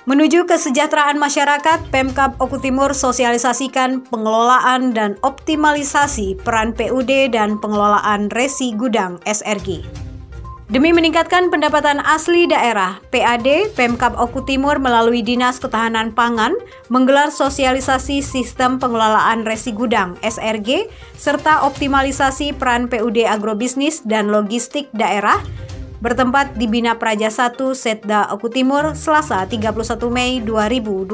Menuju kesejahteraan masyarakat, Pemkab Oku Timur sosialisasikan pengelolaan dan optimalisasi peran PUD dan pengelolaan resi gudang SRG. Demi meningkatkan pendapatan asli daerah, PAD Pemkab Oku Timur melalui Dinas Ketahanan Pangan menggelar sosialisasi sistem pengelolaan resi gudang SRG serta optimalisasi peran PUD agrobisnis dan logistik daerah bertempat di Bina Praja 1 Setda Oku Timur, Selasa 31 Mei 2022.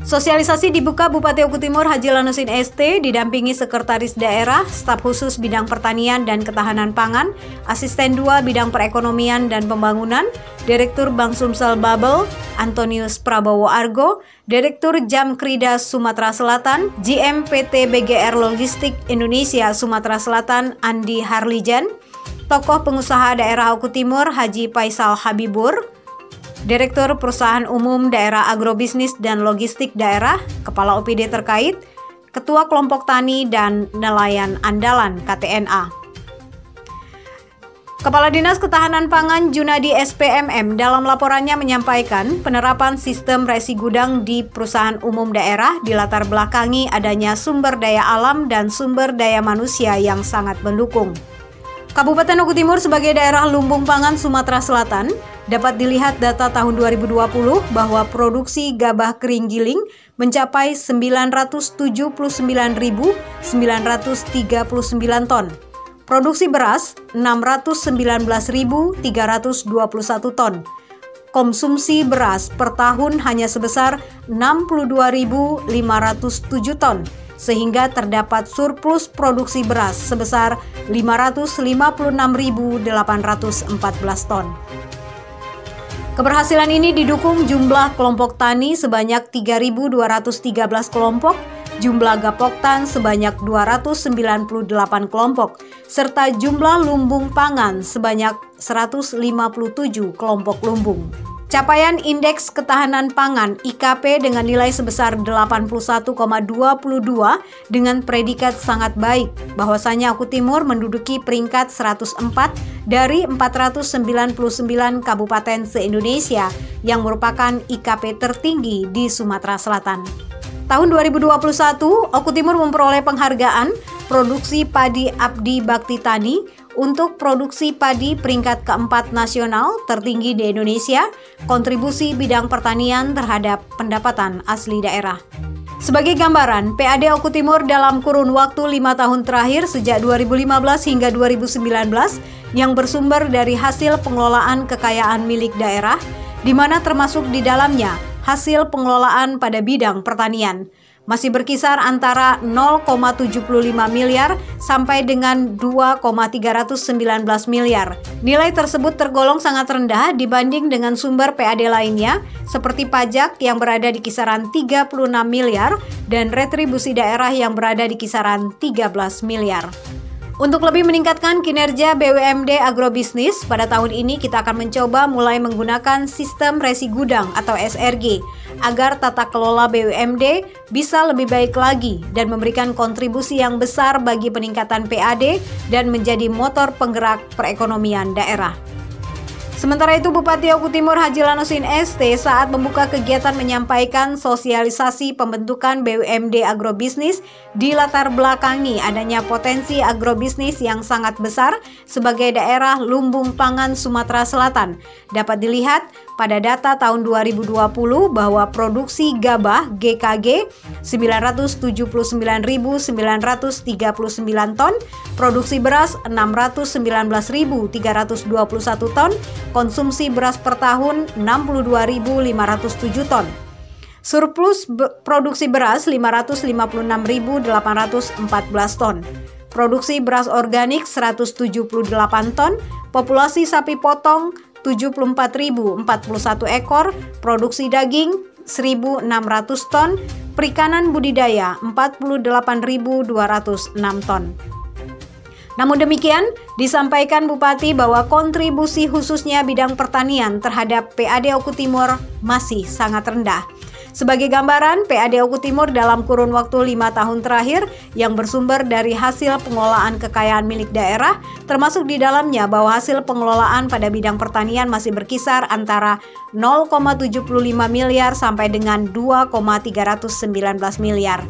Sosialisasi dibuka Bupati Oku Timur Haji Lanusin ST didampingi Sekretaris Daerah, Staf Khusus Bidang Pertanian dan Ketahanan Pangan, Asisten 2 Bidang Perekonomian dan Pembangunan, Direktur Bank Sumsel Babel, Antonius Prabowo Argo, Direktur Jamkrida Sumatera Selatan, GM PT BGR Logistik Indonesia Sumatera Selatan, Andi Harlijan, tokoh pengusaha daerah Oku Timur Haji Faisal Habibur, Direktur Perusahaan Umum Daerah Agrobisnis dan Logistik Daerah, Kepala OPD terkait, Ketua Kelompok Tani dan Nelayan Andalan KTNA. Kepala Dinas Ketahanan Pangan Junadi SPMM dalam laporannya menyampaikan penerapan sistem resi gudang di perusahaan umum daerah dilatar belakangi adanya sumber daya alam dan sumber daya manusia yang sangat mendukung. Kabupaten Oku Timur sebagai daerah lumbung pangan Sumatera Selatan dapat dilihat data tahun 2020 bahwa produksi gabah kering giling mencapai 979.939 ton. Produksi beras 619.321 ton. Konsumsi beras per tahun hanya sebesar 62.507 ton. Sehingga terdapat surplus produksi beras sebesar 556.814 ton. Keberhasilan ini didukung jumlah kelompok tani sebanyak 3.213 kelompok, jumlah gapoktan sebanyak 298 kelompok, serta jumlah lumbung pangan sebanyak 157 kelompok lumbung. Capaian Indeks Ketahanan Pangan IKP dengan nilai sebesar 81,22 dengan predikat sangat baik, bahwasanya Oku Timur menduduki peringkat 104 dari 499 kabupaten se-Indonesia yang merupakan IKP tertinggi di Sumatera Selatan. Tahun 2021, Oku Timur memperoleh penghargaan Produksi Padi Abdi Bakti Tani untuk produksi padi peringkat keempat nasional tertinggi di Indonesia, kontribusi bidang pertanian terhadap pendapatan asli daerah. Sebagai gambaran, PAD Oku Timur dalam kurun waktu 5 tahun terakhir sejak 2015 hingga 2019 yang bersumber dari hasil pengelolaan kekayaan milik daerah, di mana termasuk di dalamnya hasil pengelolaan pada bidang pertanian, masih berkisar antara 0,75 miliar sampai dengan 2,319 miliar. Nilai tersebut tergolong sangat rendah dibanding dengan sumber PAD lainnya seperti pajak yang berada di kisaran 36 miliar dan retribusi daerah yang berada di kisaran 13 miliar. Untuk lebih meningkatkan kinerja BUMD agrobisnis, pada tahun ini kita akan mencoba mulai menggunakan sistem resi gudang atau SRG agar tata kelola BUMD bisa lebih baik lagi dan memberikan kontribusi yang besar bagi peningkatan PAD dan menjadi motor penggerak perekonomian daerah. Sementara itu, Bupati Oku Timur Haji Lanusin ST saat membuka kegiatan menyampaikan sosialisasi pembentukan BUMD agrobisnis di latar belakangi adanya potensi agrobisnis yang sangat besar sebagai daerah lumbung pangan Sumatera Selatan. Dapat dilihat pada data tahun 2020 bahwa produksi gabah GKG 979.939 ton, produksi beras 619.321 ton, konsumsi beras per tahun 62.507 ton. Surplus produksi beras 556.814 ton. Produksi beras organik 178 ton, populasi sapi potong 74.041 ekor, produksi daging 1.600 ton, perikanan budidaya 48.206 ton. Namun demikian, disampaikan Bupati bahwa kontribusi khususnya bidang pertanian terhadap PAD Oku Timur masih sangat rendah. Sebagai gambaran, PAD Oku Timur dalam kurun waktu 5 tahun terakhir yang bersumber dari hasil pengelolaan kekayaan milik daerah, termasuk di dalamnya bahwa hasil pengelolaan pada bidang pertanian masih berkisar antara 0,75 miliar sampai dengan 2,319 miliar.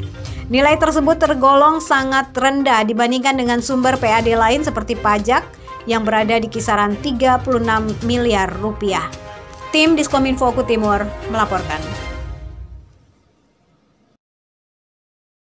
Nilai tersebut tergolong sangat rendah dibandingkan dengan sumber PAD lain seperti pajak yang berada di kisaran 36 miliar rupiah. Tim Diskominfo Oku Timur melaporkan.